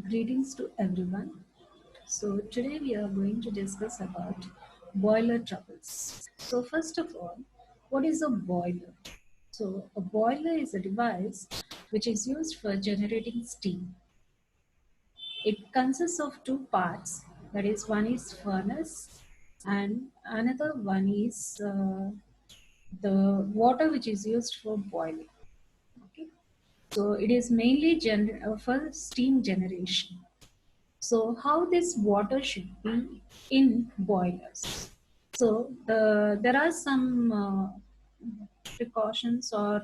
Greetings to everyone. So today we are going to discuss about boiler troubles. So first of all, what is a boiler? So a boiler is a device which is used for generating steam. It consists of two parts. That is, one is furnace and another one is the water which is used for boiling. Okay. So it is mainly for steam generation. So how this water should be in boilers? So there are some precautions or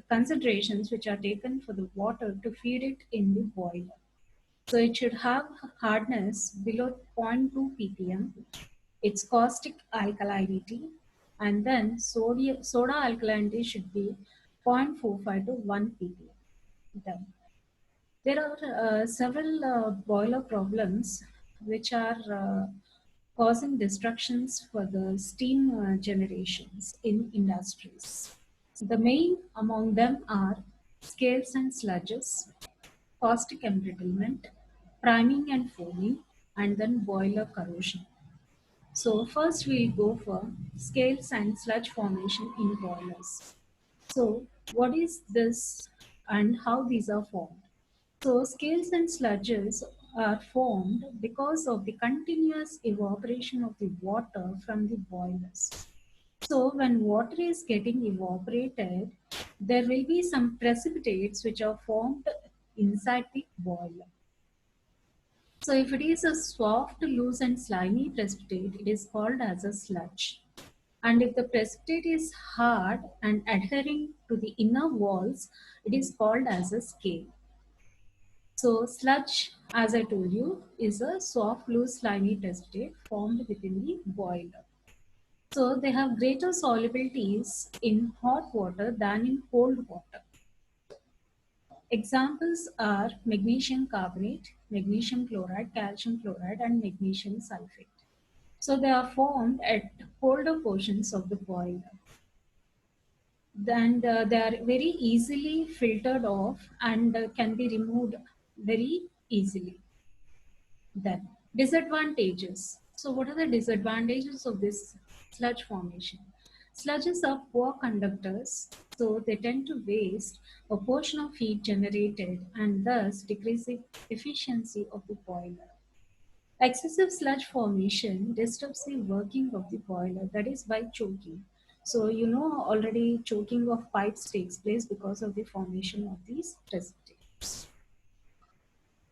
considerations which are taken for the water to feed it in the boiler. So it should have hardness below zero point 0.2 ppm, its caustic alkalinity, and then soda alkalinity should be 0.45 to 1 ppm. Then there are several boiler problems which are causing destructions for the steam generations in industries. The main among them are scales and sludges, caustic embrittlement, priming and foaming, and then boiler corrosion. So first we'll go for scales and sludge formation in boilers. So what is this and how these are formed? So scales and sludges are formed because of the continuous evaporation of the water from the boilers. So when water is getting evaporated, there will be some precipitates which are formed inside the boiler. So if it is a soft, loose and slimy precipitate, it is called as a sludge. And if the precipitate is hard and adhering to the inner walls, it is called as a scale. So sludge, as I told you, is a soft, loose, slimy precipitate formed within the boiler. So they have greater solubilities in hot water than in cold water. Examples are magnesium carbonate, magnesium chloride, calcium chloride, and magnesium sulfate. So they are formed at colder portions of the boiler. And they are very easily filtered off and can be removed very easily. Then, disadvantages. So, what are the disadvantages of this sludge formation? Sludges are poor conductors, so they tend to waste a portion of heat generated and thus decrease the efficiency of the boiler. Excessive sludge formation disturbs the working of the boiler, that is by choking. So, you know already choking of pipes takes place because of the formation of these precipitates.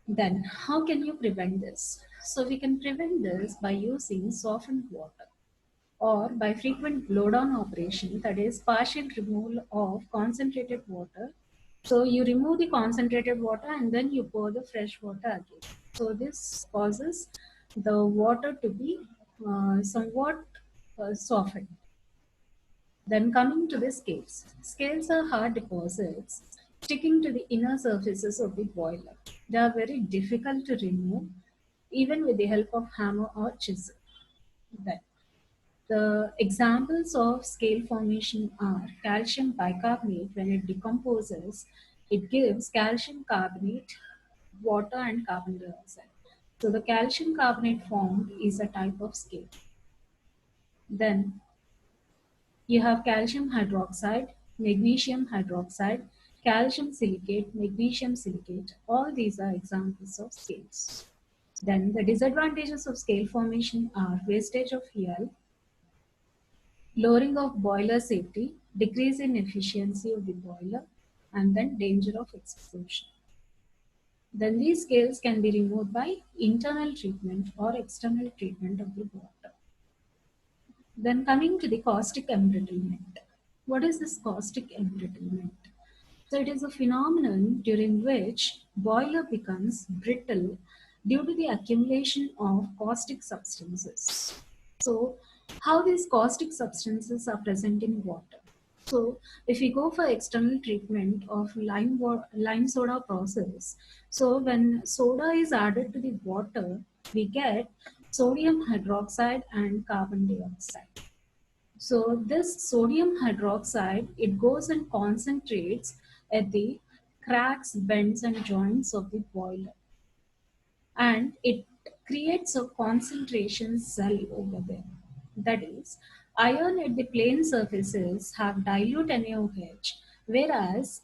Then, how can you prevent this? So, we can prevent this by using softened water or by frequent blowdown operation, that is, partial removal of concentrated water. So, you remove the concentrated water and then you pour the fresh water again. So, this causes the water to be somewhat softened. Then coming to the scales. Scales are hard deposits sticking to the inner surfaces of the boiler. They are very difficult to remove even with the help of hammer or chisel. Then the examples of scale formation are calcium bicarbonate. When it decomposes, it gives calcium carbonate, water and carbon dioxide. So the calcium carbonate formed is a type of scale. Then you have calcium hydroxide, magnesium hydroxide, calcium silicate, magnesium silicate. All these are examples of scales. Then the disadvantages of scale formation are wastage of fuel, lowering of boiler safety, decrease in efficiency of the boiler, and then danger of explosion. Then these scales can be removed by internal treatment or external treatment of the water. Then coming to the caustic embrittlement. What is this caustic embrittlement? So it is a phenomenon during which boiler becomes brittle due to the accumulation of caustic substances. So how these caustic substances are present in water? So if we go for external treatment of lime soda process, so when soda is added to the water, we get sodium hydroxide and carbon dioxide. So this sodium hydroxide, it goes and concentrates at the cracks, bends, and joints of the boiler, and it creates a concentration cell over there. That is, iron at the plane surfaces have dilute NaOH, whereas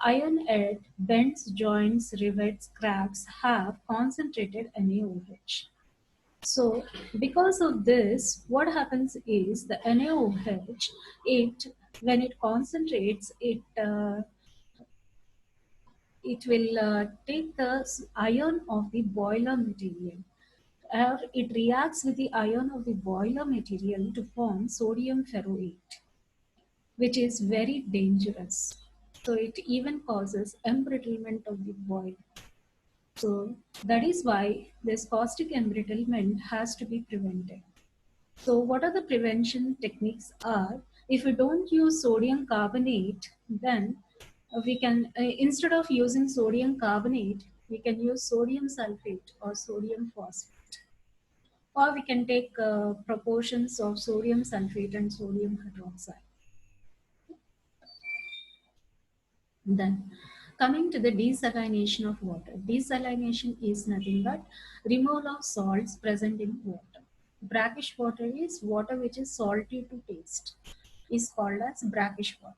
iron at bends, joints, rivets, cracks have concentrated NaOH. So, because of this, what happens is the NaOH, it when it concentrates, it will take the iron of the boiler material, or it reacts with the iron of the boiler material to form sodium ferroate, which is very dangerous. So it even causes embrittlement of the boiler. So that is why this caustic embrittlement has to be prevented. So what are the prevention techniques are? If we don't use sodium carbonate, then we can, instead of using sodium carbonate, we can use sodium sulfate or sodium phosphate. Or we can take proportions of sodium sulfate and sodium hydroxide. Then, coming to the desalination of water. Desalination is nothing but removal of salts present in water. Brackish water is water which is salty to taste, is called as brackish water.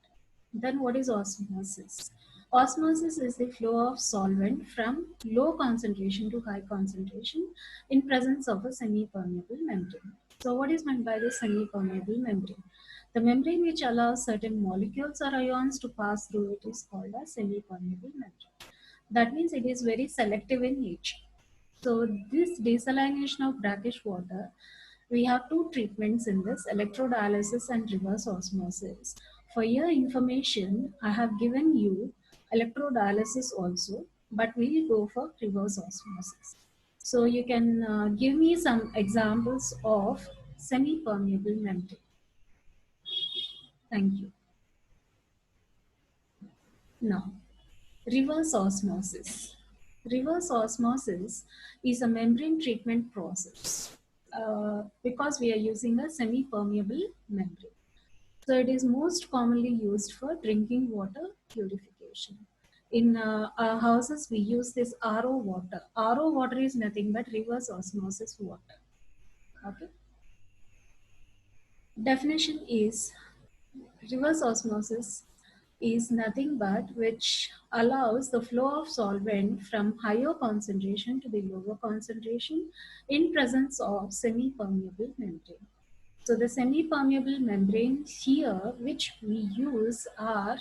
Then what is osmosis? Osmosis is the flow of solvent from low concentration to high concentration in presence of a semi-permeable membrane. So what is meant by the semi-permeable membrane? The membrane which allows certain molecules or ions to pass through it is called a semi-permeable membrane. That means it is very selective in nature. So this desalination of brackish water, we have two treatments in this, electrodialysis and reverse osmosis. For your information, I have given you electrodialysis also, but we will go for reverse osmosis. So you can give me some examples of semi-permeable membrane. Thank you. Now, reverse osmosis. Reverse osmosis is a membrane treatment process because we are using a semi-permeable membrane. So it is most commonly used for drinking water purification. In our houses, we use this RO water. RO water is nothing but reverse osmosis water. Okay. Definition is reverse osmosis is nothing but which allows the flow of solvent from higher concentration to the lower concentration in presence of semi-permeable membrane. So the semi-permeable membrane here which we use are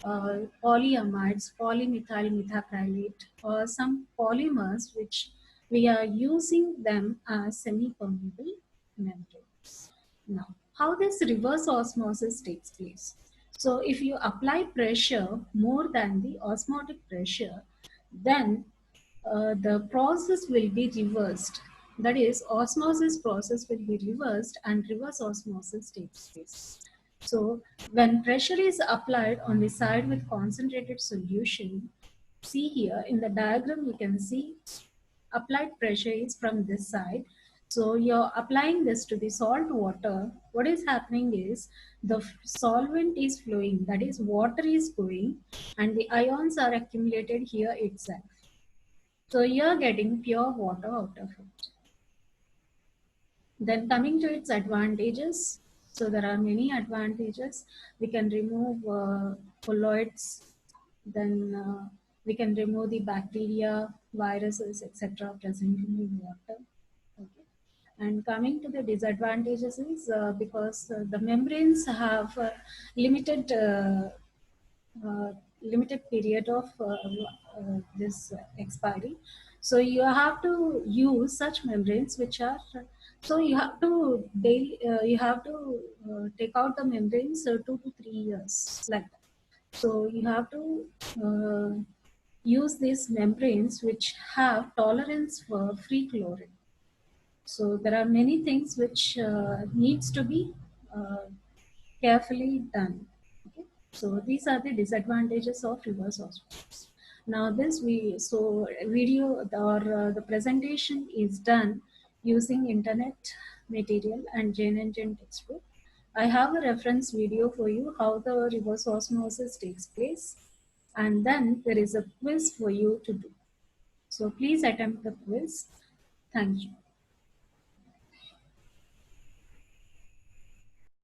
polyamides, polymethyl methacrylate, or some polymers which we are using them as semi-permeable membranes. Now, how this reverse osmosis takes place? So if you apply pressure more than the osmotic pressure, then the process will be reversed. That is, osmosis process will be reversed and reverse osmosis takes place. So when pressure is applied on the side with concentrated solution, see here in the diagram you can see applied pressure is from this side. So you're applying this to the salt water. What is happening is the solvent is flowing, that is water is going, and the ions are accumulated here itself. So you're getting pure water out of it. Then coming to its advantages. So there are many advantages. We can remove colloids, then we can remove the bacteria, viruses, etc. present in the water. Okay. And coming to the disadvantages is because the membranes have limited uh, limited period of this expiry. So you have to use such membranes which are, so you have to you have to take out the membranes 2 to 3 years like that. So you have to use these membranes which have tolerance for free chlorine. So there are many things which needs to be uh, carefully done. Okay? So these are the disadvantages of reverse osmosis. Now this video or the presentation is done using internet material and Jane and Jane textbook. I have a reference video for you how the reverse osmosis takes place. and then there is a quiz for you to do. So please attempt the quiz. Thank you.